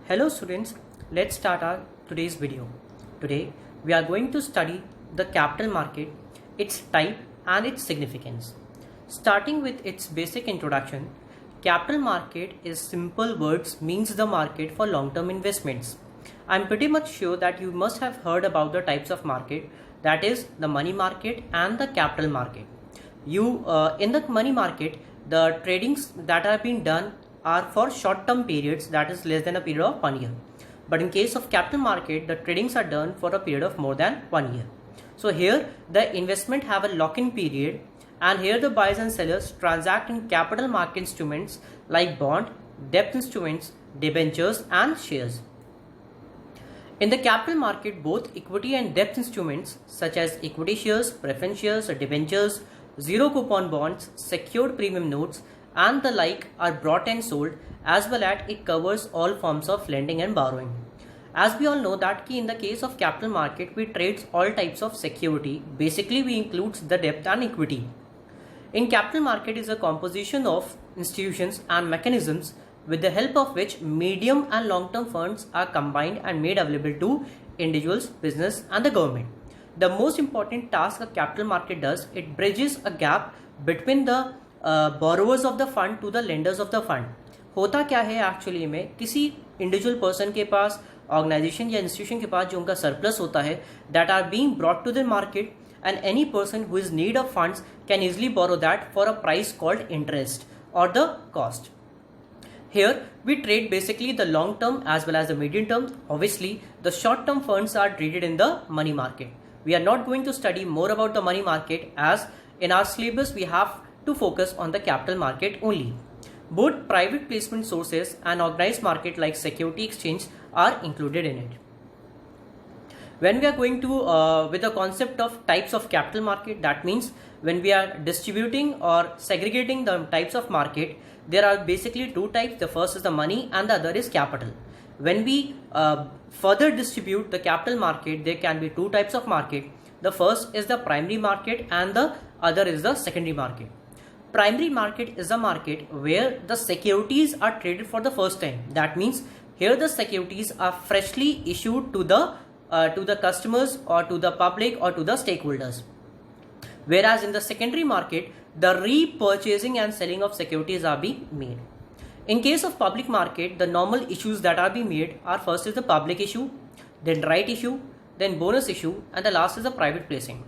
Hello students, let's start our today's video. Today we are going to study the capital market, its type and its significance. Starting with its basic introduction, capital market is simple words means the market for long-term investments. I'm pretty much sure that you must have heard about the types of market, that is the money market and the capital market. In the money market, the tradings that are being done are for short-term periods, that is less than a period of 1 year. But in case of capital market, the tradings are done for a period of more than 1 year. So here the investment have a lock-in period, and here the buyers and sellers transact in capital market instruments like bond, debt instruments, debentures and shares. In the capital market, both equity and debt instruments such as equity shares, preference shares, debentures, zero coupon bonds, secured premium notes and the like are bought and sold, as well as it covers all forms of lending and borrowing. As we all know that in the case of capital market, we trade all types of security. Basically, we includes the debt and equity. In capital market is a composition of institutions and mechanisms with the help of which medium and long-term funds are combined and made available to individuals, business and the government. The most important task a capital market does, it bridges a gap between the borrowers of the fund to the lenders of the fund. होता क्या है actually में, किसी individual person के पास, organisation या institution के पास जो उनका सरप्लस होता है, that are being brought to the market, and any person who is need of funds can easily borrow that for a price called interest or the cost. Here we trade basically the long term as well as the medium term. Obviously the short term funds are traded in the money market. We are not going to study more about the money market, as in our syllabus we have to focus on the capital market only. Both private placement sources and organized market like security exchange are included in it. When we are going to with the concept of types of capital market, that means when we are distributing or segregating the types of market, there are basically two types. The first is the money and the other is capital. When we further distribute the capital market, there can be two types of market. The first is the primary market and the other is the secondary market. Primary market is a market where the securities are traded for the first time. That means here the securities are freshly issued to the customers or to the public or to the stakeholders. Whereas in the secondary market, the repurchasing and selling of securities are being made. In case of public market, the normal issues that are being made are, first is the public issue, then right issue, then bonus issue, and the last is the private placing.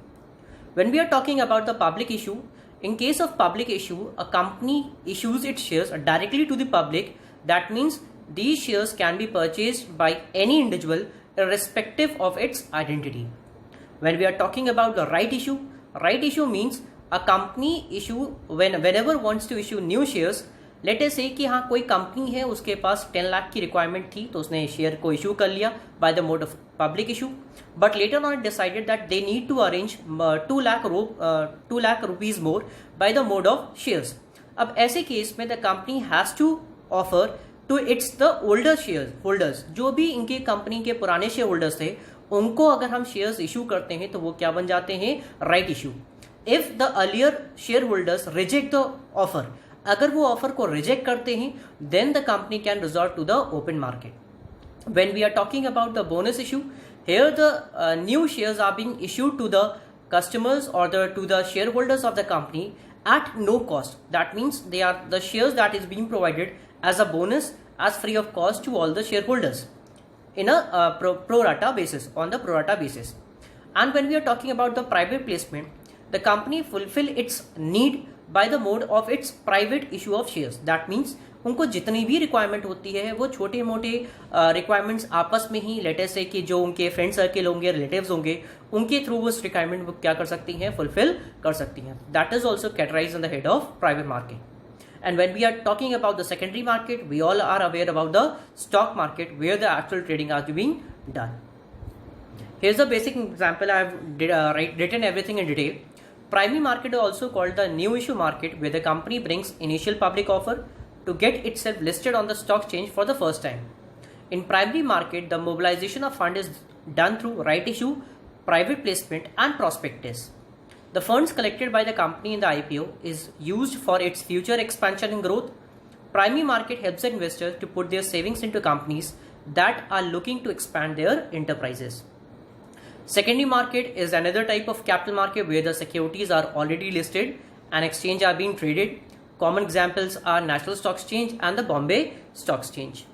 When we are talking about the public issue, in case of public issue, a company issues its shares directly to the public. That means these shares can be purchased by any individual irrespective of its identity. When we are talking about the right issue means a company issue whenever wants to issue new shares. Let us से कि हाँ कोई company है, उसके पास 10 लाख की requirement थी तो उसने शेयर को इशू कर लिया by the mode of public issue, but later on decided that they need to arrange 2 lakh rupees more by the mode of shares. अब ऐसे केस में the company has to offer to its the older share holders, जो भी इनके company के पुराने share holders थे, उनको अगर हम शेयर्स इशू करते हैं तो वो क्या बन जाते हैं, right issue. If the earlier share holders reject the offer, अगर वो ऑफर को रिजेक्ट करते हैं, then the company can resort to the open market. When we are talking about the bonus issue, here the new shares are being issued to the customers or to the shareholders of the company at no cost. That means they are the shares that is being provided as a bonus as free of cost to all the shareholders in a pro rata basis, on the pro rata basis. And when we are talking about the private placement, the company fulfill its need by the mode of its private issue of shares. That means उनको जितनी भी requirement होती है, वो छोटे मोटे requirements आपस में ही, लेटेस्ट से कि जो उनके फ्रेंड सर्किल होंगे, रिलेटिव्स होंगे, उनके थ्रू वो रिक्वायरमेंट वो क्या कर सकती हैं, फुलफिल कर सकती हैं. That is also categorised in the head of private market. And when we are talking about the secondary market, we all are aware about the stock market where the actual trading are being done. Here's the basic example. I have written everything in detail. Primary market is also called the new issue market, where the company brings initial public offer to get itself listed on the stock exchange for the first time. In primary market, the mobilization of fund is done through right issue, private placement and prospectus. The funds collected by the company in the IPO is used for its future expansion and growth. Primary market helps the investors to put their savings into companies that are looking to expand their enterprises. Secondary market is another type of capital market where the securities are already listed and exchange are being traded. Common examples are National Stock Exchange and the Bombay Stock Exchange.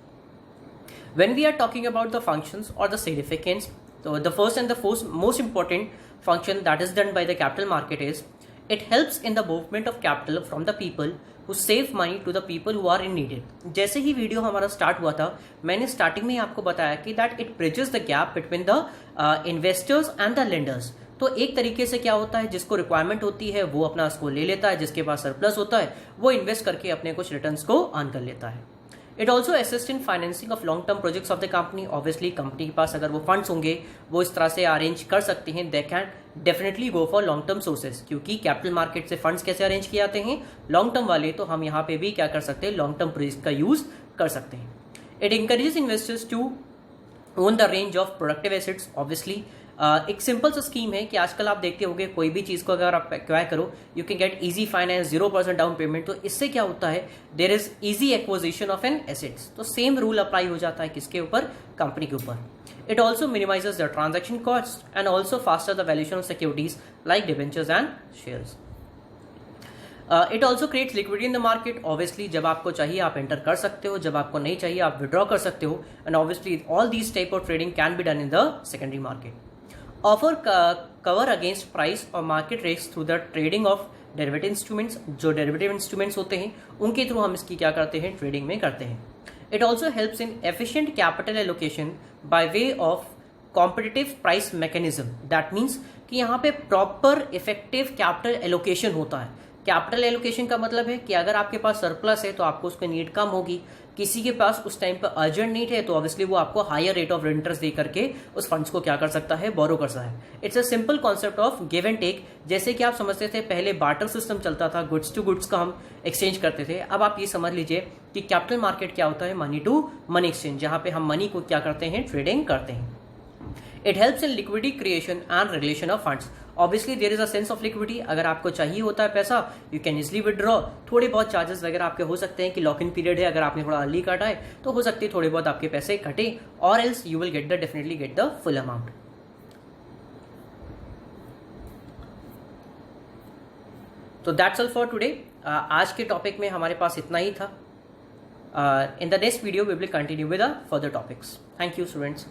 When we are talking about the functions or the significance, so the first and the most important function that is done by the capital market is it helps in the movement of capital from the people who save money to the people who are in needed. जैसे ही video हमारा start हुआ था, मैंने starting में ही आपको बताया कि that it bridges the gap between the investors and the lenders. तो एक तरीके से क्या होता है, जिसको रिक्वायरमेंट होती है वो अपना उसको ले लेता है, जिसके पास सरप्लस होता है वो इन्वेस्ट करके अपने कुछ रिटर्न्स को अर्न कर लेता है. It also assist in financing of long term projects of the company. Obviously company के पास अगर वो फंड्स होंगे वो इस तरह से अरेंज कर सकते हैं, they can definitely go for long term sources. क्योंकि कैपिटल मार्केट से फंड्स कैसे अरेंज किए जाते हैं, लॉन्ग टर्म वाले, तो हम यहाँ पे भी क्या कर सकते हैं, लॉन्ग टर्म प्रोजेक्ट का यूज कर सकते हैं. It encourages investors to own the range of productive assets. Obviously एक सिंपल सा स्कीम है कि आजकल आप देखते होंगे कोई भी चीज को अगर आप एक्वायर करो, you can get easy finance, 0% down payment. तो इससे क्या होता है, there is easy acquisition of an assets. तो सेम रूल अप्लाई हो जाता है किसके ऊपर, कंपनी के ऊपर. It also minimises the transaction cost and also faster the valuation of securities like debentures and shares. It also creates liquidity in the market. Obviously जब आपको चाहिए आप एंटर कर सकते हो, जब आपको नहीं चाहिए आप विड्रॉ कर सकते हो. And obviously all these type of trading can be done in the secondary market. Offer cover against price और market risk through the trading of derivative instruments. जो डेरिवेटिव इंस्ट्रूमेंट्स होते हैं उनके थ्रू हम इसकी क्या करते हैं, ट्रेडिंग में करते हैं. It also helps in efficient capital allocation by way of competitive price mechanism. That means कि यहाँ पे प्रॉपर इफेक्टिव कैपिटल एलोकेशन होता है. कैपिटल एलोकेशन का मतलब है कि अगर आपके पास सरप्लस है तो आपको उसकी नीड कम होगी, किसी के पास उस टाइम पर अर्जेंट नीड है तो ऑब्वियसली वो आपको हायर रेट ऑफ इंटरेस्ट दे करके उस फंड्स को क्या कर सकता है, बोरो कर सकता है. It's a simple concept of give and take. जैसे कि आप समझते थे पहले बार्टर सिस्टम चलता था, गुड्स टू गुड्स का हम एक्सचेंज करते थे. अब आप ये समझ लीजिए कि कैपिटल मार्केट क्या होता है, मनी टू मनी एक्सचेंज, जहां पे हम मनी को क्या करते हैं, ट्रेडिंग करते हैं. It helps in liquidity creation and regulation of funds. Obviously there is a sense of liquidity. अगर आपको चाहिए होता है पैसा, यू कैन इजिली विदड्रॉ. थोड़े बहुत चार्जेस वगैरह आपके हो सकते हैं कि लॉक इन पीरियड है, अगर आपने थोड़ा अर्ली काटा है तो हो सकती है थोड़े बहुत आपके पैसे कटे, और else you will definitely get the full amount. तो दैट्स ऑल फॉर टुडे. आज के टॉपिक में हमारे पास इतना ही था. In the next video we will continue with the further topics. Thank you students.